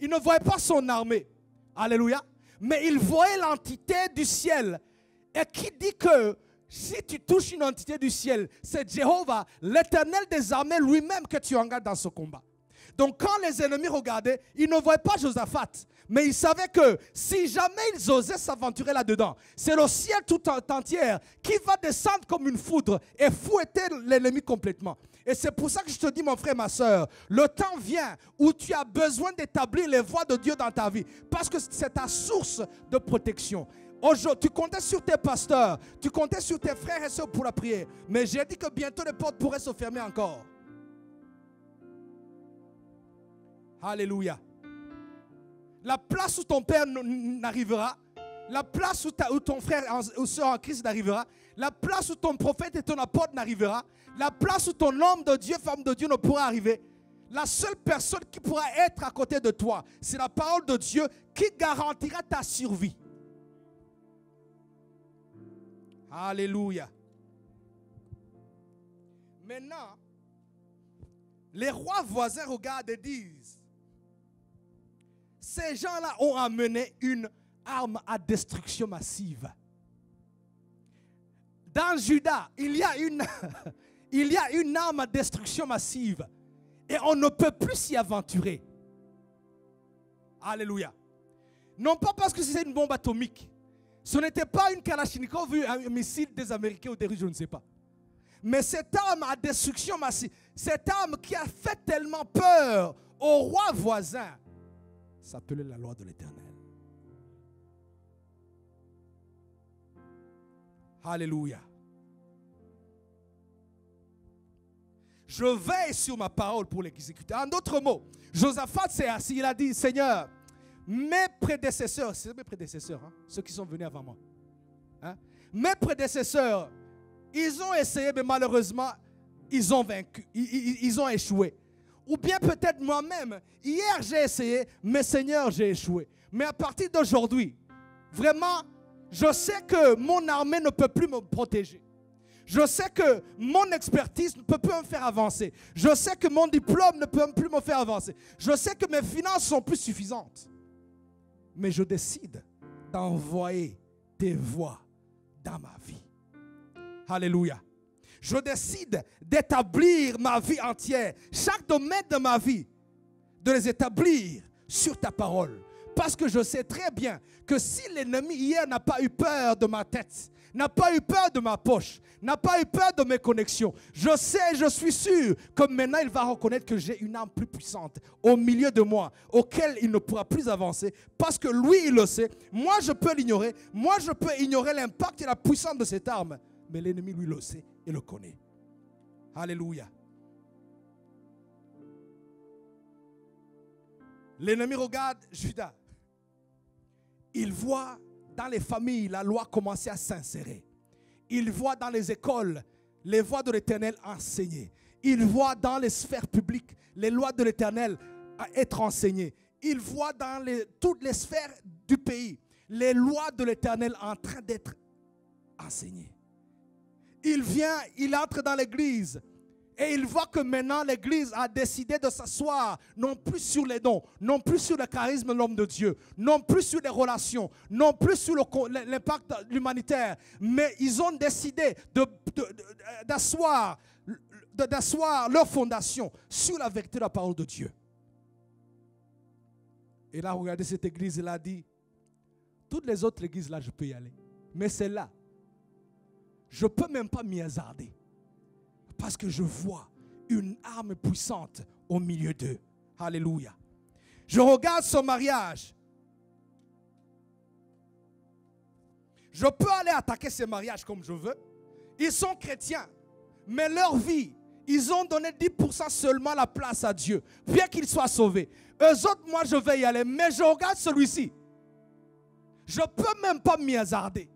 Il ne voyait pas son armée. Alléluia. Mais il voyait l'entité du ciel. Et qui dit que si tu touches une entité du ciel, c'est Jéhovah, l'Éternel des armées lui-même que tu engages dans ce combat. Donc quand les ennemis regardaient, ils ne voyaient pas Josaphat. Mais ils savaient que si jamais ils osaient s'aventurer là-dedans, c'est le ciel tout entier qui va descendre comme une foudre et fouetter l'ennemi complètement. Et c'est pour ça que je te dis, mon frère, ma soeur, le temps vient où tu as besoin d'établir les voies de Dieu dans ta vie. Parce que c'est ta source de protection. Aujourd'hui, tu comptais sur tes pasteurs, tu comptais sur tes frères et sœurs pour la prière. Mais j'ai dit que bientôt les portes pourraient se fermer encore. Alléluia. La place où ton père n'arrivera, la place où ton frère ou soeur en Christ n'arrivera, la place où ton prophète et ton apôtre n'arrivera, la place où ton homme de Dieu, femme de Dieu ne pourra arriver. La seule personne qui pourra être à côté de toi, c'est la parole de Dieu qui garantira ta survie. Alléluia. Maintenant, les rois voisins regardent et disent, ces gens-là ont amené une arme à destruction massive. Dans Juda, il y a une arme à destruction massive. Et on ne peut plus s'y aventurer. Alléluia. Non pas parce que c'est une bombe atomique. Ce n'était pas une Kalachnikov, un missile des Américains ou des Russes, je ne sais pas. Mais cette arme à destruction massive, cette arme qui a fait tellement peur aux rois voisins, s'appelait la loi de l'Éternel. Alléluia. Je veille sur ma parole pour l'exécuter. En d'autres mots, Josaphat s'est assis, il a dit, Seigneur, mes prédécesseurs, c'est mes prédécesseurs, hein, ceux qui sont venus avant moi, hein, mes prédécesseurs, ils ont essayé, mais malheureusement, ils ont vaincu, ils ont échoué. Ou bien peut-être moi-même, hier j'ai essayé, mais Seigneur, j'ai échoué. Mais à partir d'aujourd'hui, vraiment, je sais que mon armée ne peut plus me protéger. Je sais que mon expertise ne peut plus me faire avancer. Je sais que mon diplôme ne peut plus me faire avancer. Je sais que mes finances sont plus suffisantes. Mais je décide d'envoyer tes voix dans ma vie. Alléluia. Je décide d'établir ma vie entière, chaque domaine de ma vie, de les établir sur ta parole. Parce que je sais très bien que si l'ennemi hier n'a pas eu peur de ma tête, n'a pas eu peur de ma poche, n'a pas eu peur de mes connexions, je sais, je suis sûr que maintenant il va reconnaître que j'ai une arme plus puissante au milieu de moi, auquel il ne pourra plus avancer, parce que lui il le sait, moi je peux l'ignorer, moi je peux ignorer l'impact et la puissance de cette arme, mais l'ennemi lui le sait et le connaît. Alléluia. L'ennemi regarde Judas. Il voit dans les familles la loi commencer à s'insérer. Il voit dans les écoles les voies de l'Éternel enseignées. Il voit dans les sphères publiques les lois de l'Éternel être enseignées. Il voit dans toutes les sphères du pays les lois de l'Éternel en train d'être enseignées. Il vient, il entre dans l'église Et il voit que maintenant l'Église a décidé de s'asseoir non plus sur les dons, non plus sur le charisme de l'homme de Dieu, non plus sur les relations, non plus sur l'impact humanitaire, mais ils ont décidé d'asseoir leur fondation sur la vérité de la parole de Dieu. Et là, regardez cette église, elle a dit, toutes les autres églises là, je peux y aller. Mais celle-là, je ne peux même pas m'y hasarder. Parce que je vois une arme puissante au milieu d'eux. Alléluia. Je regarde son mariage. Je peux aller attaquer ces mariages comme je veux. Ils sont chrétiens. Mais leur vie, ils ont donné 10% seulement la place à Dieu. Bien qu'ils soient sauvés. Eux autres, moi, je vais y aller. Mais je regarde celui-ci. Je ne peux même pas m'y hasarder.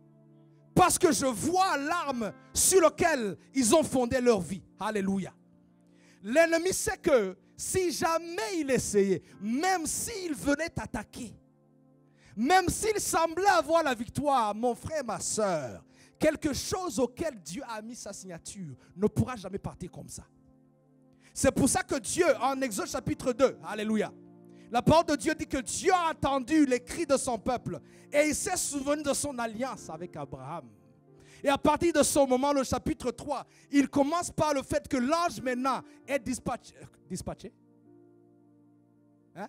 Parce que je vois l'arme sur laquelle ils ont fondé leur vie. Alléluia. L'ennemi sait que si jamais il essayait, même s'il venait t'attaquer, même s'il semblait avoir la victoire, mon frère, ma soeur, quelque chose auquel Dieu a mis sa signature ne pourra jamais partir comme ça. C'est pour ça que Dieu, en Exode chapitre 2, alléluia, la parole de Dieu dit que Dieu a entendu les cris de son peuple et il s'est souvenu de son alliance avec Abraham. Et à partir de ce moment, le chapitre 3, il commence par le fait que l'ange maintenant est dispatché. Hein?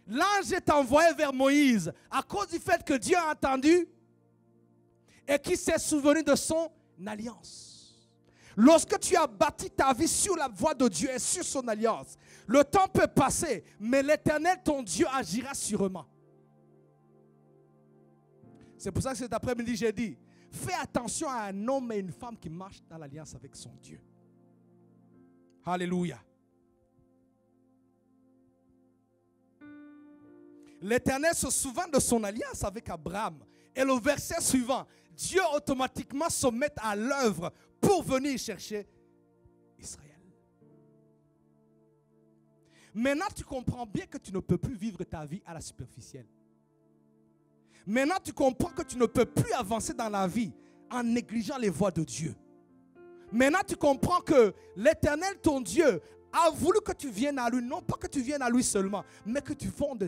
L'ange est envoyé vers Moïse à cause du fait que Dieu a entendu et qu'il s'est souvenu de son alliance. Lorsque tu as bâti ta vie sur la voie de Dieu et sur son alliance, le temps peut passer, mais l'Éternel, ton Dieu, agira sûrement. C'est pour ça que cet après-midi, j'ai dit, fais attention à un homme et une femme qui marchent dans l'alliance avec son Dieu. Alléluia. L'Éternel se souvint de son alliance avec Abraham. Et le verset suivant, Dieu automatiquement se met à l'œuvre pour venir chercher Israël. Maintenant, tu comprends bien que tu ne peux plus vivre ta vie à la superficielle. Maintenant, tu comprends que tu ne peux plus avancer dans la vie en négligeant les voies de Dieu. Maintenant, tu comprends que l'Éternel, ton Dieu, a voulu que tu viennes à lui. Non pas que tu viennes à lui seulement, mais que tu fondes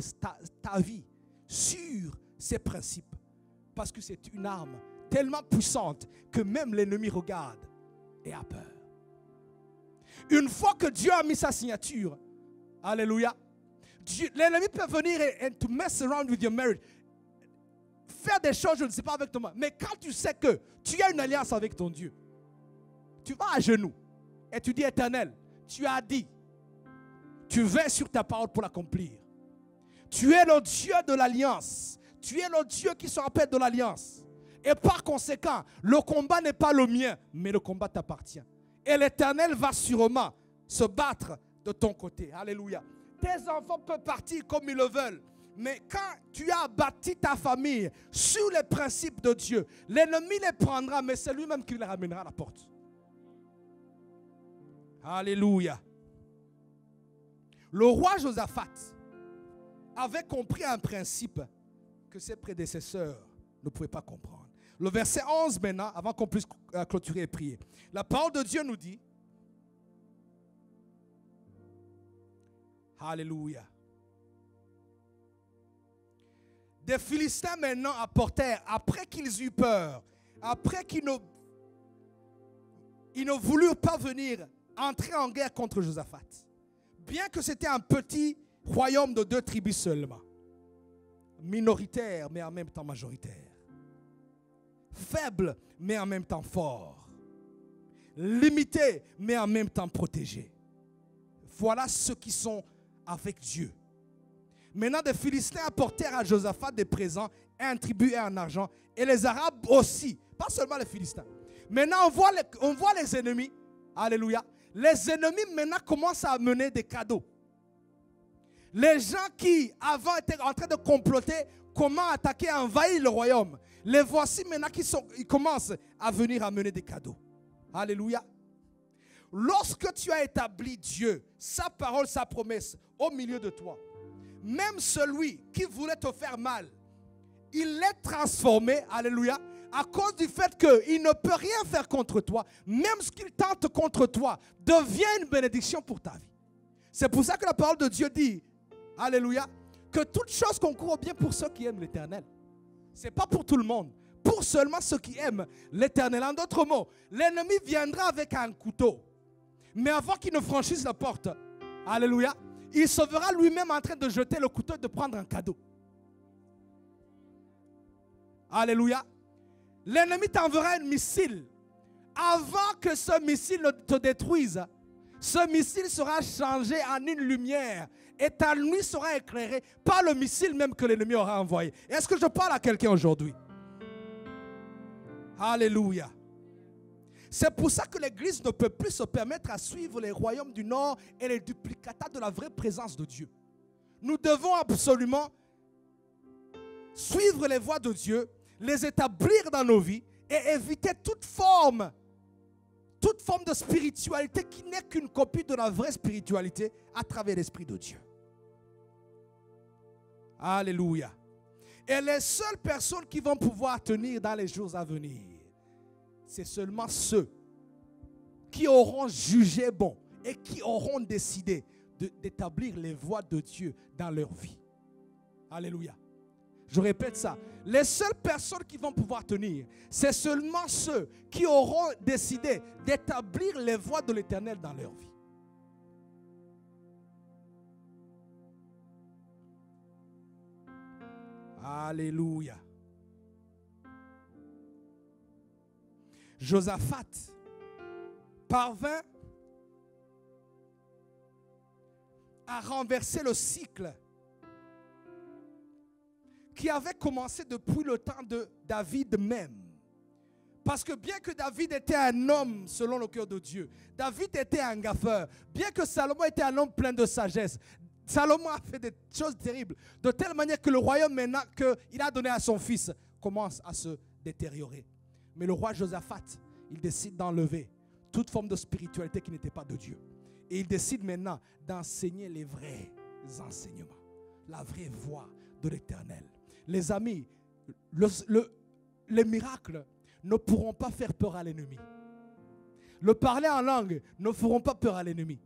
ta vie sur ses principes. Parce que c'est une arme tellement puissante que même l'ennemi regarde et a peur. Une fois que Dieu a mis sa signature, alléluia, l'ennemi peut venir et to mess around with your marriage. Faire des choses, je ne sais pas, avec ton mari. Mais quand tu sais que tu as une alliance avec ton Dieu, tu vas à genoux et tu dis, Éternel, tu as dit, tu veilles sur ta parole pour l'accomplir. Tu es le Dieu de l'alliance. Tu es le Dieu qui se rappelle de l'alliance. Et par conséquent, le combat n'est pas le mien, mais le combat t'appartient. Et l'Éternel va sûrement se battre de ton côté. Alléluia. Tes enfants peuvent partir comme ils le veulent. Mais quand tu as bâti ta famille sur les principes de Dieu, l'ennemi les prendra, mais c'est lui-même qui les ramènera à la porte. Alléluia. Le roi Josaphat avait compris un principe que ses prédécesseurs ne pouvaient pas comprendre. Le verset 11 maintenant, avant qu'on puisse clôturer et prier. La parole de Dieu nous dit, alléluia. Des Philistins maintenant apportèrent, après qu'ils eurent peur, après qu'ils ne voulurent pas venir entrer en guerre contre Josaphat. Bien que c'était un petit royaume de 2 tribus seulement. Minoritaire, mais en même temps majoritaire. Faible, mais en même temps fort. Limité, mais en même temps protégé. Voilà ceux qui sont avec Dieu. Maintenant, des Philistins apportèrent à Josaphat des présents, un tribut et un argent. Et les Arabes aussi, pas seulement les Philistins. Maintenant, on voit les ennemis. Alléluia. Les ennemis maintenant commencent à amener des cadeaux. Les gens qui avant étaient en train de comploter comment attaquer et envahir le royaume, les voici maintenant ils commencent à venir amener des cadeaux. Alléluia. Lorsque tu as établi Dieu, sa parole, sa promesse au milieu de toi, même celui qui voulait te faire mal, il l'est transformé, alléluia, à cause du fait qu'il ne peut rien faire contre toi, même ce qu'il tente contre toi devient une bénédiction pour ta vie. C'est pour ça que la parole de Dieu dit, alléluia, que toute chose concourt bien pour ceux qui aiment l'Éternel. Ce n'est pas pour tout le monde, pour seulement ceux qui aiment l'Éternel. En d'autres mots, l'ennemi viendra avec un couteau, mais avant qu'il ne franchisse la porte, alléluia, il se verra lui-même en train de jeter le couteau et de prendre un cadeau. Alléluia. L'ennemi t'enverra un missile. Avant que ce missile ne te détruise, ce missile sera changé en une lumière et ta nuit sera éclairée par le missile même que l'ennemi aura envoyé. Est-ce que je parle à quelqu'un aujourd'hui? Alléluia. C'est pour ça que l'Église ne peut plus se permettre à suivre les royaumes du Nord et les duplicata de la vraie présence de Dieu. Nous devons absolument suivre les voies de Dieu, les établir dans nos vies et éviter toute forme de spiritualité qui n'est qu'une copie de la vraie spiritualité à travers l'Esprit de Dieu. Alléluia. Et les seules personnes qui vont pouvoir tenir dans les jours à venir, c'est seulement ceux qui auront jugé bon et qui auront décidé d'établir les voies de Dieu dans leur vie. Alléluia. Je répète ça. Les seules personnes qui vont pouvoir tenir, c'est seulement ceux qui auront décidé d'établir les voies de l'Éternel dans leur vie. Alléluia. Josaphat parvint à renverser le cycle qui avait commencé depuis le temps de David même. Parce que bien que David était un homme selon le cœur de Dieu, David était un gaffeur, bien que Salomon était un homme plein de sagesse, Salomon a fait des choses terribles, de telle manière que le royaume maintenant qu'il a donné à son fils commence à se détériorer. Mais le roi Josaphat, il décide d'enlever toute forme de spiritualité qui n'était pas de Dieu. Et il décide maintenant d'enseigner les vrais enseignements, la vraie voie de l'Éternel. Les amis, les miracles ne pourront pas faire peur à l'ennemi. Le parler en langue ne feront pas peur à l'ennemi.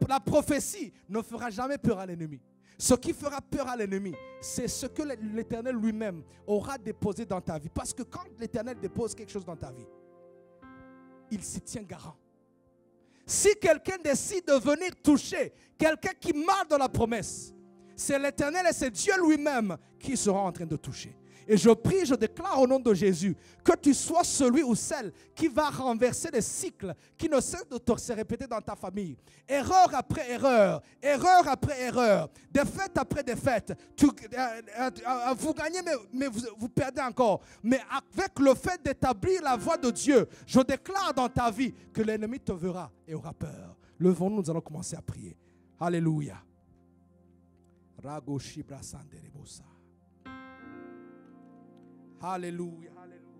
La prophétie ne fera jamais peur à l'ennemi. Ce qui fera peur à l'ennemi, c'est ce que l'Éternel lui-même aura déposé dans ta vie. Parce que quand l'Éternel dépose quelque chose dans ta vie, il s'y tient garant. Si quelqu'un décide de venir toucher quelqu'un qui marche dans la promesse, c'est l'Éternel et c'est Dieu lui-même qui sera en train de toucher. Et je prie, je déclare au nom de Jésus que tu sois celui ou celle qui va renverser les cycles qui ne cessent de se répéter dans ta famille. Erreur après erreur, erreur après erreur, défaite après défaite. Vous gagnez mais vous perdez encore. Mais avec le fait d'établir la voie de Dieu, je déclare dans ta vie que l'ennemi te verra et aura peur. Levons-nous, nous allons commencer à prier. Alléluia. Alléluia, alléluia.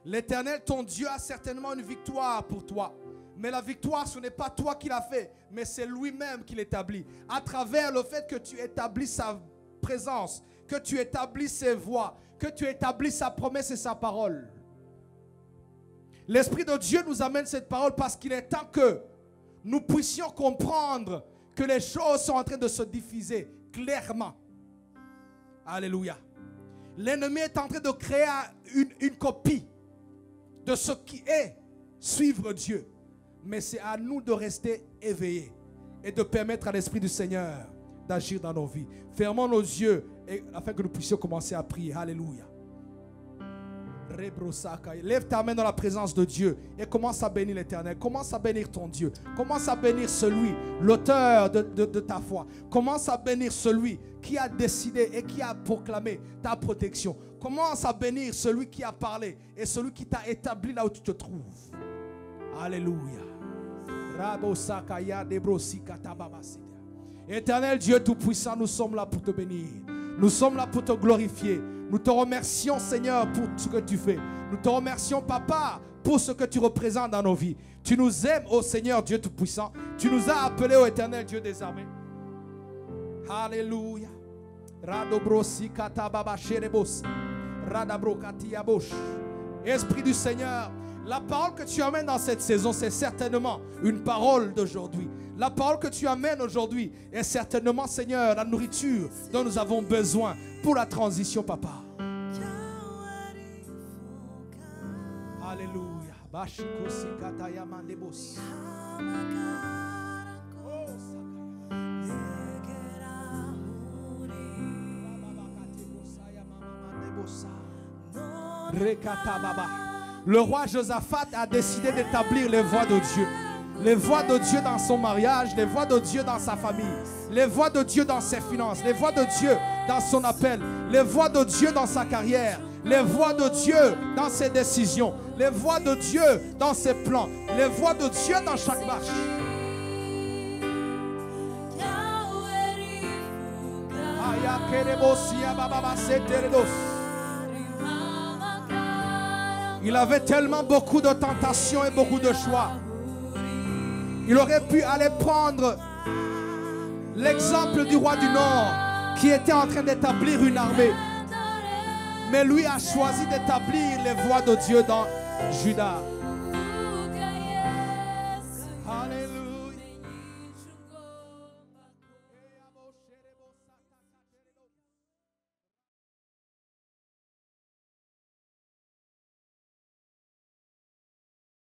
L'Éternel, ton Dieu, a certainement une victoire pour toi. Mais la victoire, ce n'est pas toi qui l'as fait, mais c'est lui-même qui l'établit. À travers le fait que tu établis sa présence, que tu établis ses voies, que tu établis sa promesse et sa parole. L'Esprit de Dieu nous amène cette parole parce qu'il est temps que nous puissions comprendre que les choses sont en train de se diffuser clairement. Alléluia. L'ennemi est en train de créer une copie de ce qui est suivre Dieu. Mais c'est à nous de rester éveillés et de permettre à l'Esprit du Seigneur d'agir dans nos vies. Fermons nos yeux afin que nous puissions commencer à prier. Alléluia. Lève ta main dans la présence de Dieu et commence à bénir l'Éternel. Commence à bénir ton Dieu. Commence à bénir celui, l'auteur de ta foi. Commence à bénir celui qui a décidé et qui a proclamé ta protection. Commence à bénir celui qui a parlé et celui qui t'a établi là où tu te trouves. Alléluia. Éternel Dieu Tout-Puissant, nous sommes là pour te bénir. Nous sommes là pour te glorifier. Nous te remercions, Seigneur, pour ce que tu fais. Nous te remercions, Papa, pour ce que tu représentes dans nos vies. Tu nous aimes, ô Seigneur Dieu Tout-Puissant. Tu nous as appelés, ô Éternel Dieu des armées. Alléluia. Esprit du Seigneur, la parole que tu amènes dans cette saison, c'est certainement une parole d'aujourd'hui. La parole que tu amènes aujourd'hui est certainement, Seigneur, la nourriture dont nous avons besoin pour la transition, Papa. Alléluia. Le roi Josaphat a décidé d'établir les voies de Dieu. Les voies de Dieu dans son mariage, les voies de Dieu dans sa famille, les voies de Dieu dans ses finances, les voies de Dieu dans son appel, les voies de Dieu dans sa carrière, les voies de Dieu dans ses décisions, les voies de Dieu dans ses plans, les voies de Dieu dans chaque marche. Il avait tellement beaucoup de tentations et beaucoup de choix. Il aurait pu aller prendre l'exemple du roi du Nord qui était en train d'établir une armée. Mais lui a choisi d'établir les voies de Dieu dans Juda.